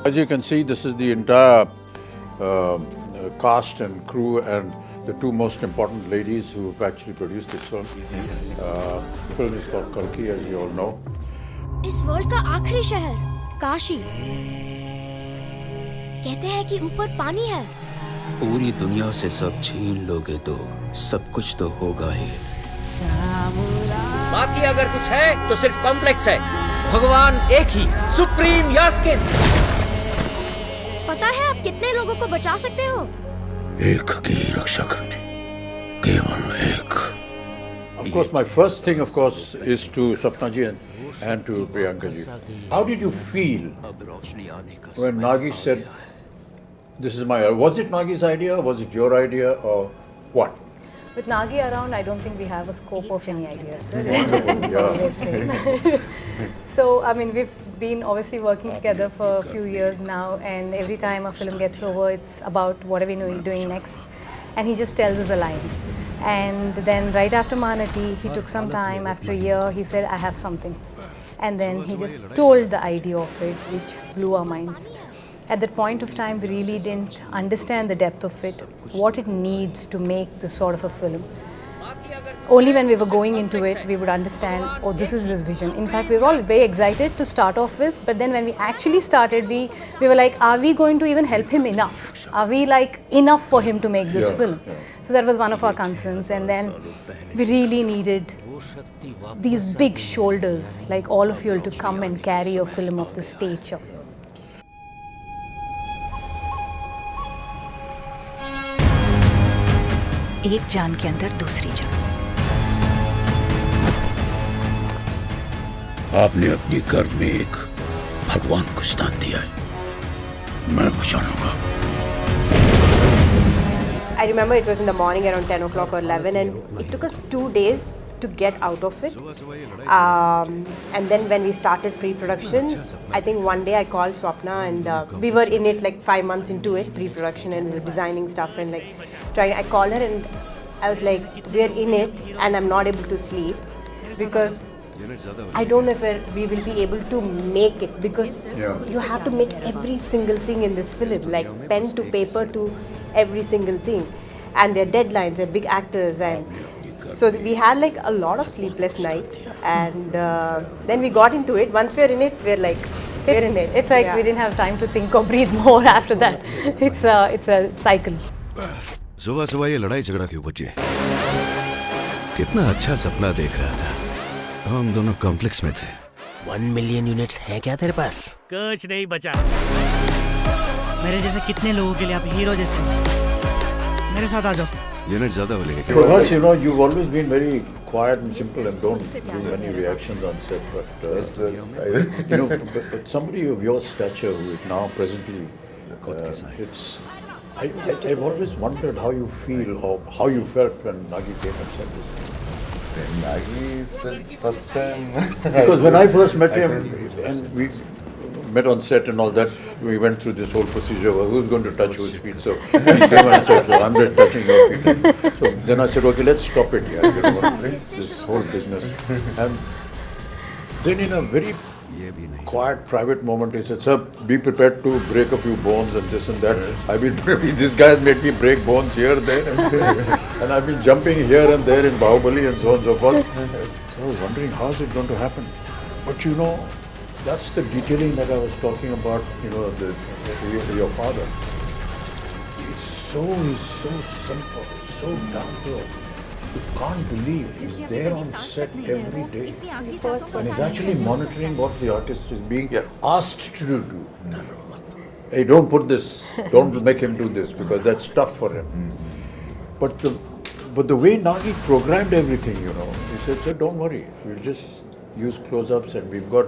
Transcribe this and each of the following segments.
As you can see, this is the entire cast and crew and the two most important ladies who have actually produced this film. The film is called Kalki, as you all know. इस world का आखिरी शहर काशी कहते हैं कि ऊपर पानी है. पूरी दुनिया से सब छीन लोगे तो सब कुछ तो होगा ही. बाकी अगर कुछ है तो सिर्फ कॉम्प्लेक्स है. भगवान एक ही, सुप्रीम यास्किन. पता है आप कितने लोगों को बचा सकते हो? एक की रक्षा करने केवल एक. Of course, my first thing, of course, is to Sapna ji and to Priyanka ji. How did you feel when Nagi said, "This is my"? Was it Nagi's idea? Was it your idea, or what? With Nagi around, I don't think we have a scope of any ideas. It's always same. So, I mean, we've been obviously working together for a few years now, and every time a film gets over, it's about what are we doing next. And he just tells us a line. And then right after Manati, he took some time. After a year, he said, I have something. And then he just told the idea of it, which blew our minds. At that point of time, we really didn't understand the depth of it, what it needs to make this sort of a film. Only when we were going into it, we would understand, oh, this is his vision. In fact, we were all very excited to start off with, but then when we actually started, we were like, are we going to even help him enough? Are we like enough for him to make this film? So that was one of our concerns, and then we really needed these big shoulders, like all of you, to come and carry a film of this stature. एक जान के अंदर दूसरी जान. आपने अपनी गर्भ में एक भगवान को स्थान दिया है. मैं बचाऊंगा. I remember it was in the morning around 10 o'clock or 11, and it took us 2 days to get out of it. And then when we started pre-production, I think one day I called Swapna, and we were in it like 5 months into it, pre-production, and we were designing stuff and like trying. I called her and I was like, we're in it and I'm not able to sleep because I don't know if we will be able to make it, because you have to make every single thing in this film, like pen to paper to every single thing, and their deadlines, they're big actors, and so we had like a lot of sleepless nights, and then we got into it. Once we're in it, we're like, we're in it. It's like we didn't have time to think or breathe more after that. It's a cycle. सुबह सुबह ये लड़ाई झगड़ा क्यों बचे? कितना अच्छा सपना देख रहा था. हम दोनों कॉम्प्लेक्स में थे. 1 million units है क्या तेरे पास? कुछ नहीं बचा. मेरे जैसे कितने लोगों के लिए आप हीरो जैसे. मेरे साथ आ जाओ. यूनिट ज्यादा हो लेंगे. Perhaps, you know, you've always been very quiet and simple and don't do many reactions on set, but you know, but somebody of your stature who is now presently, I've always wondered how you feel or how you felt when Nagi came and said this. Nagi said first time. Because when I first met him and we met on set and all that, we went through this whole procedure of who's going to touch whose feet. So he came and said, so I'm just touching your feet. So then I said, okay, let's stop it here. You know, this whole business. And then in a very quiet, private moment, he said, sir, be prepared to break a few bones and this and that. I've been, this guy has made me break bones here, there, and I've been jumping here and there in Bahubali and so on and so forth. So I was wondering, how is it going to happen? But you know, that's the detailing that I was talking about, you know, your father. He's so simple, so down to earth. You can't believe he's there on set every day. And he's actually monitoring what the artist is being asked to do. Hey, don't put this, don't make him do this, because that's tough for him. But the way Nagi programmed everything, you know, he said, sir, don't worry, we'll just use close-ups and we've got,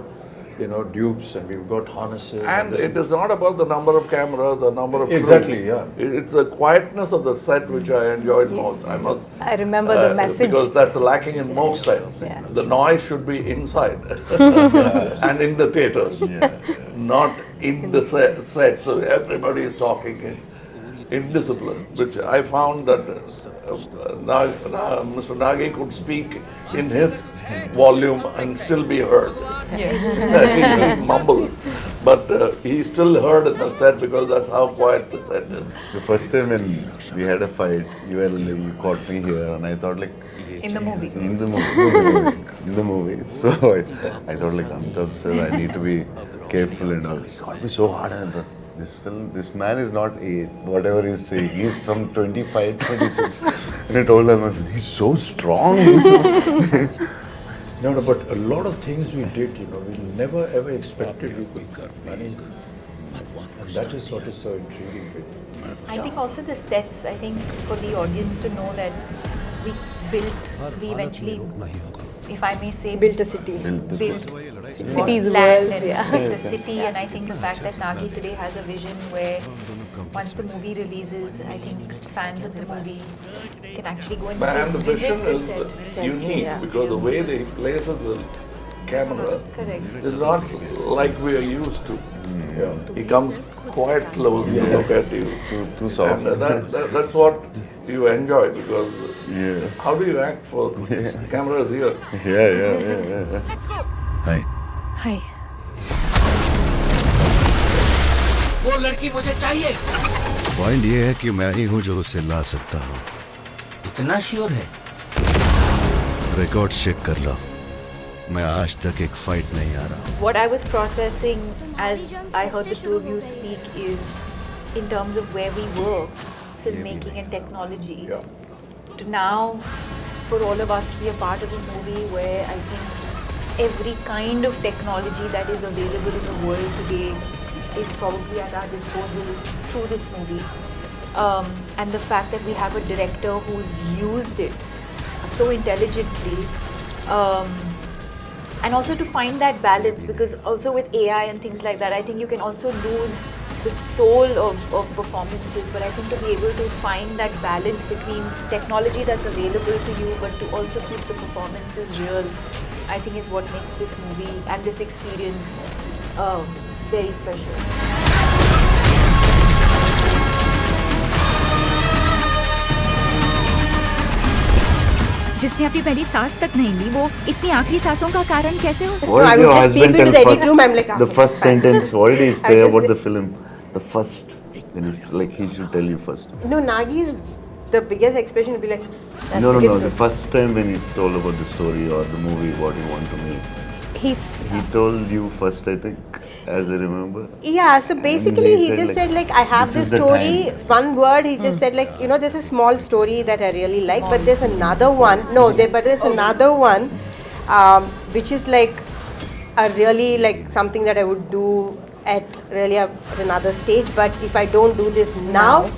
you know, dupes and we've got harnesses. And it is not about the number of cameras or number of Exactly, crew. It's the quietness of the set which I enjoyed most. I remember the message. Because that's lacking in most sets. Yeah. The noise should be inside and in the theatres, not in the set. So everybody is talking in discipline, which I found that Mr. Nagi could speak in his volume and still be heard. He mumbles. but he still heard in the set because that's how quiet the set is. The first time when we had a fight, you caught me here, and I thought like. In the movie. In the movie. So I thought like, Amitabh sir, I need to be careful and all. It got me so hard, and I thought, this man is not 8, whatever he's saying. He's some 25, 26. And I told him, he's so strong. No, but a lot of things we did, we never ever expected we could manage this. And that is what is so intriguing. I think also the sets, I think for the audience to know that we eventually, if I may say, Built a city. cities, land, and the city, and I think the fact that Nagi today has a vision where once the movie releases, I think fans of the movie can actually go and And the visit vision the is set. unique because the way they places the camera Correct. is not like we are used to. He comes quite close to look at you. Too soft. And that's what you enjoy because how do you act for the camera is here? Yeah. Hi. Hi. वो लड़की मुझे चाहिए। Point ये है कि मैं ही हूँ जो उसे ला सकता हूँ। इतना श्योर है? रिकॉर्ड चेक कर लो। मैं आज तक एक फाइट नहीं आ रहा। What I was processing as I heard the two of you speak is in terms of where we were, filmmaking and technology, to now for all of us to be a part of a movie where I think every kind of technology that is available in the world today is probably at our disposal through this movie. And the fact that we have a director who's used it so intelligently, and also to find that balance, because also with AI and things like that, I think you can also lose the soul of performances, but I think to be able to find that balance between technology that's available to you but to also keep the performances real, I think is what makes this movie and this experience very special. जिसने अपनी पहली सांस तक नहीं ली, वो इतनी आखिरी सांसों का कारण कैसे हो सकता है? What I did would your just husband speak into tell the edit room, I'm like, the first sentence? What did he say just about say- the film? The first, when he's like, he should tell you first. No, Nagi's the biggest expression would be like, No, it's the good. first time when he told about the story or the movie, what he want to make. He told you first, I think, as I remember. Yeah, so basically he he said just said like, I have this this is the story, time. one word, he just said like, there's a small story that I really like, but there's another one, but there's another one, which is like a really like something that I would do at really at another stage, but if I don't do this now,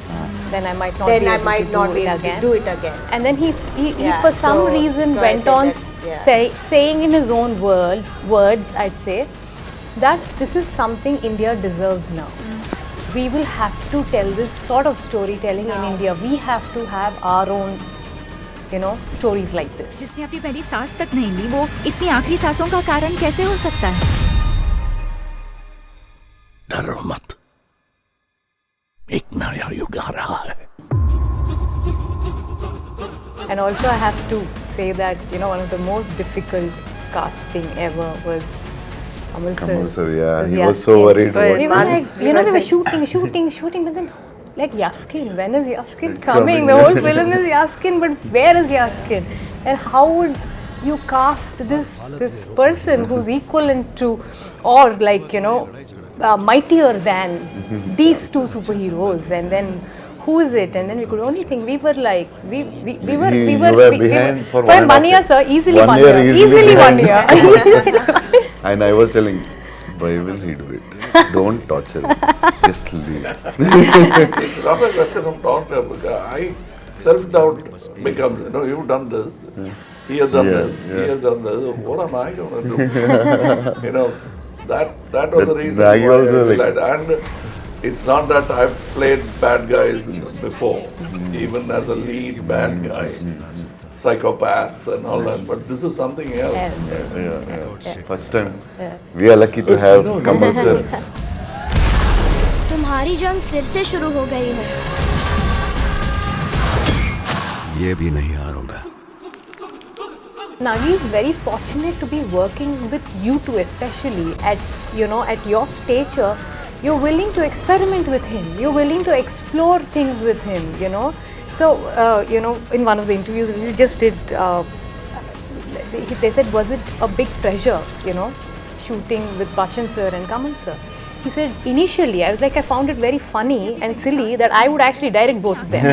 then I might not then be I able might to not do be it able again. to do it again. And then he Yeah, for some so- reason so I went said on that, yeah. saying in his own words, I'd say, that this is something India deserves now. We will have to tell this sort of storytelling in India. We have to have our own, stories like this. जिसने अपनी पहली सांस तक नहीं ली, वो इतनी आखिरी सांसों का कारण कैसे हो सकता है? डरो मत, एक नया युग आ रहा है. And also I have to say that, one of the most difficult casting ever was Kamal Sir, yeah, he was so worried about We were like, this. we were shooting, but then like Yaskin, when is Yaskin coming? The whole film is Yaskin, but where is Yaskin? And how would you cast this person who's equivalent to, or like, mightier than these two superheroes? And then who is it? And then we could only think, we were like, we were behind for 1 year, sir, easily 1 year. Easily 1 year. And I was telling, why will he do it? Don't torture him. Just leave. It's not a question of torture because self-doubt becomes, you've done this, he has done this, he has done this, what am I going to do? That was the reason Nagi why also I like- realized. And it's not that I've played bad guys before, even as a lead bad guy, psychopaths and all that, but this is something else. Yeah. First time, we are lucky to have Kamal sir. तुम्हारी जंग फिर से शुरू हो गई है। ये भी नहीं हारूंगा. Nagi is very fortunate to be working with you two, especially at your stature. You're willing to experiment with him. You're willing to explore things with him. So in one of the interviews which we just did, they said, was it a big pressure, shooting with Bachchan sir and Kamal sir? He said, initially, I was like, I found it very funny and silly that I would actually direct both of them.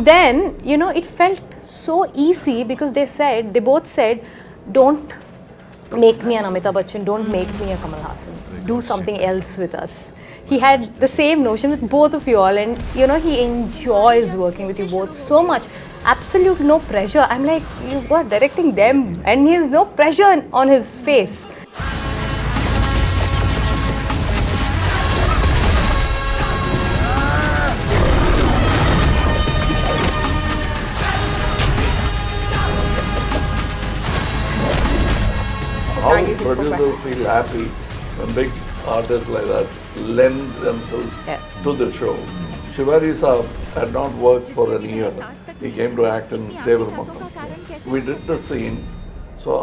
then, it felt so easy because they both said, don't make me an Amitabh Bachchan, don't make me a Kamal Haasan. Do something else with us. He had the same notion with both of you all, and he enjoys working with you both so much. Absolute no pressure. I'm like, you were directing them and he has no pressure on his face. How producers feel happy when big artists like that lend themselves to the show. Shivari Saab had not worked for a year. He came to act in Devarmakam. We did the scenes, so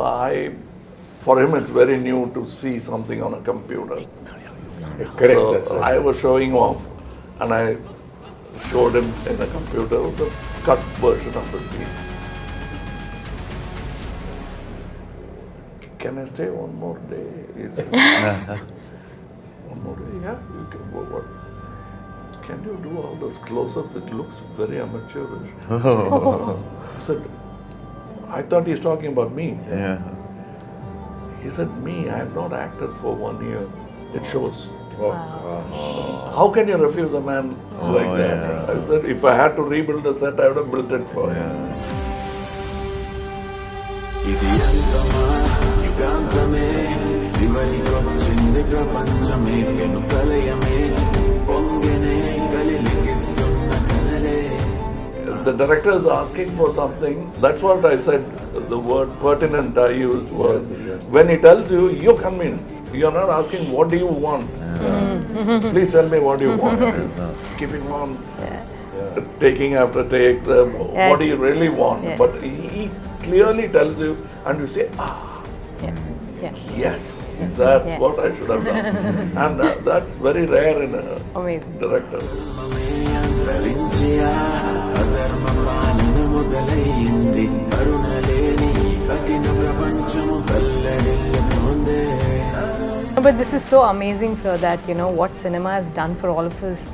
for him it's very new to see something on a computer. Correct. So I was showing off and I showed him in a computer the cut version of the scene. Can I stay one more day? He said, one more day? Yeah, you can. What? Can you do all those close-ups? It looks very amateurish. He said, I thought he's talking about me. Yeah. He said, me, I have not acted for 1 year. It shows. Wow. How can you refuse a man like that? Yeah. I said, if I had to rebuild the set, I would have built it for him. The director is asking for something. That's what I said. The word pertinent I used was when he tells you, you come in. You're not asking what do you want. Please tell me what you want. Keeping on, taking after take. What do you really want? But he clearly tells you, and you say, yes, that's what I should have done. And that's very rare in a director. But this is so amazing, sir, that what cinema has done for all of us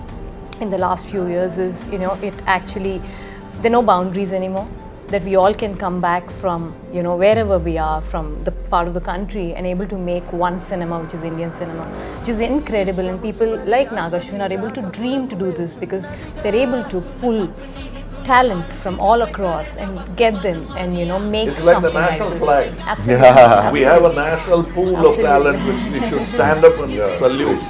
in the last few years is, it actually, there are no boundaries anymore. That we all can come back from, wherever we are, from the part of the country, and able to make one cinema, which is Indian cinema, which is incredible. And people like Nagashwin are able to dream to do this because they're able to pull talent from all across and get them and make it's like something the national like flag. this. Absolutely. Absolutely. We have a national pool of talent which we should stand up and salute.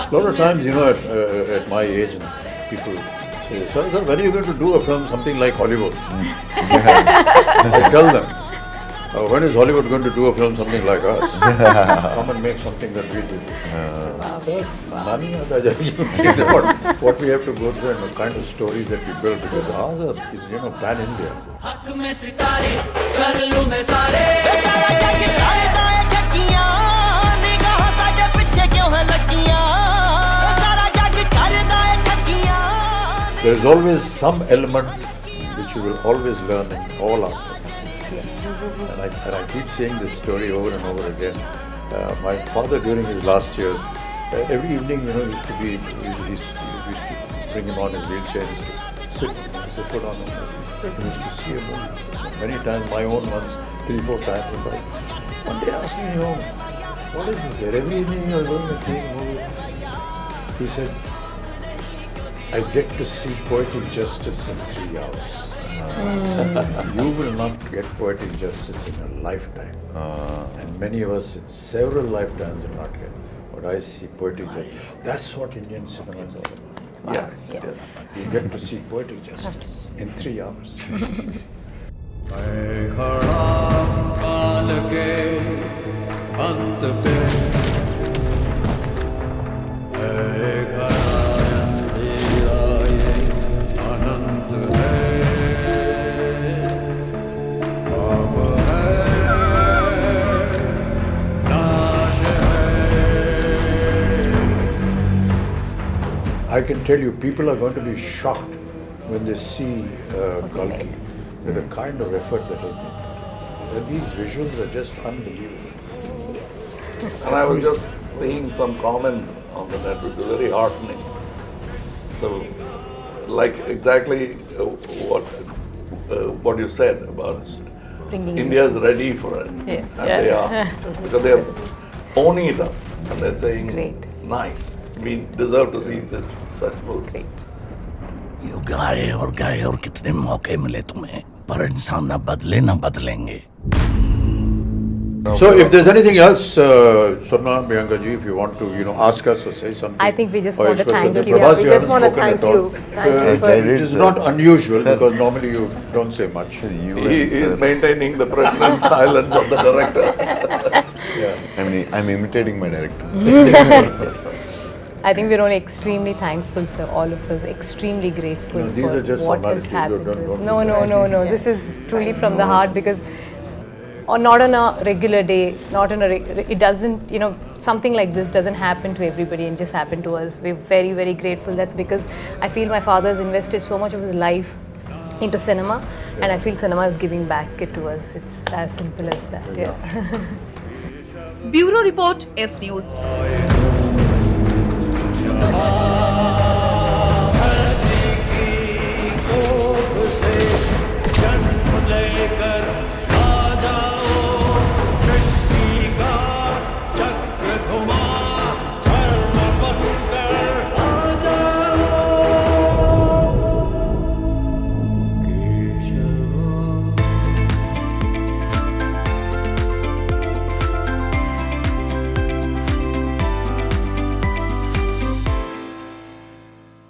A lot of times, at my age, people say, sir, when are you going to do a film something like Hollywood? I tell them, when is Hollywood going to do a film something like us? Come and make something that we do. What we have to go through and the kind of stories that we build, because ours is, pan-India. There is always some element which you will always learn in all our films. And I keep saying this story over and over again. My father, during his last years, every evening, used to bring him on his wheelchair, used to sit, put on him. He used to see a movie. Many times, my own ones, 3-4 times. One day I asked him, what is this? Every evening you are going and seeing a movie. He said, I get to see poetic justice in 3 hours. You will not get poetic justice in a lifetime. And many of us in several lifetimes will not get. But I see poetic justice. That's what Indian cinema is all about. Yes. You get to see poetic justice in 3 hours. के अंत पे है घड़ा अंधेरा ये अनंत है अब है नाश है. I can tell you, people are going to be shocked when they see Kalki, with the kind of effort that has been. These visuals are just unbelievable. Yes. And I was just seeing some comments on the net which was very heartening. So, like exactly what you said about Bringing India's ready for it. Yeah. And they are. Because they are owning it up. And they're saying, Great. nice. We deserve to see such film. Great. You गाए और कितने मौके मिले तुम्हें, पर इंसान ना बदले ना बदलेंगे. So, if there's anything else, Swarna, Priyanka ji, if you want to, ask us or say something. I think we just or want to express thank something. you. For us, We you just haven't want to spoken thank at all. you. Thank you for Which is not unusual because normally you don't say much. He is maintaining the pregnant silence of the director. I'm imitating my director. I think we're only extremely thankful, sir, all of us, extremely grateful No, these for are just what has formalities. happened Don't- to us. don't- No. This is truly from the heart because not on a regular day, not on it doesn't, something like this doesn't happen to everybody and just happen to us. We're very, very grateful. That's because I feel my father has invested so much of his life into cinema and I feel cinema is giving back it to us. It's as simple as that. Yeah. Bureau Report, S News.